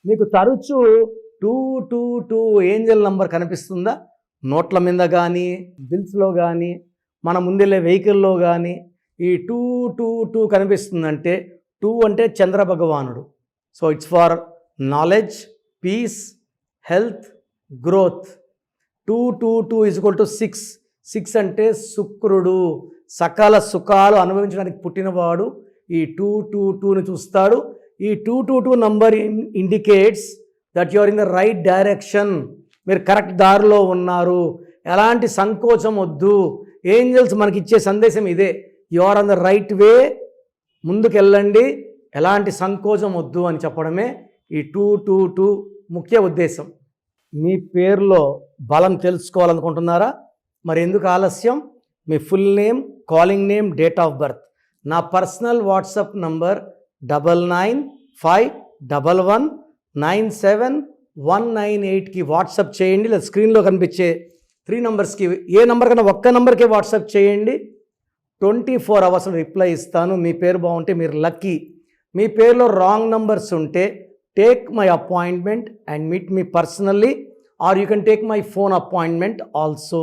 మీకు తరచూ 222 Angel number కనిపిస్తుందా? నోట్ల మీద కానీ, బిల్స్లో కానీ, మన ముందెళ్ళే వెహికల్లో కానీ ఈ 222 కనిపిస్తుందంటే 2 అంటే చంద్ర భగవానుడు. So it's for knowledge, peace, health, growth. 222 = 6. 6 అంటే శుక్రుడు, సకల సుఖాలు అనుభవించడానికి పుట్టినవాడు ఈ 222ని చూస్తాడు. ఈ 222 number indicates that you are in the right direction. మీరు కరెక్ట్ దారిలో ఉన్నారు, ఎలాంటి సంకోచం వద్దు. ఏంజల్స్ మనకి ఇచ్చే సందేశం ఇదే, you are on the right way, ముందుకు వెళ్ళండి, ఎలాంటి సంకోచం వద్దు అని చెప్పడమే ఈ 222 ముఖ్య ఉద్దేశం. మీ పేరులో బలం తెలుసుకోవాలనుకుంటున్నారా? మరి ఎందుకు ఆలస్యం? మీ full name, calling name, date of birth, నా పర్సనల్ వాట్సాప్ నంబర్ 995111971981కి వాట్సాప్ చేయండి. లేదా స్క్రీన్లో కనిపించే 3 నంబర్స్కి ఏ నంబర్ కన్నా ఒక్క నంబర్కే వాట్సాప్ చేయండి. 24 hours రిప్లై ఇస్తాను. మీ పేరు బాగుంటే మీరు లక్కీ. మీ పేరులో రాంగ్ నంబర్స్ ఉంటే take my appointment and meet me personally, or you can take my phone appointment also.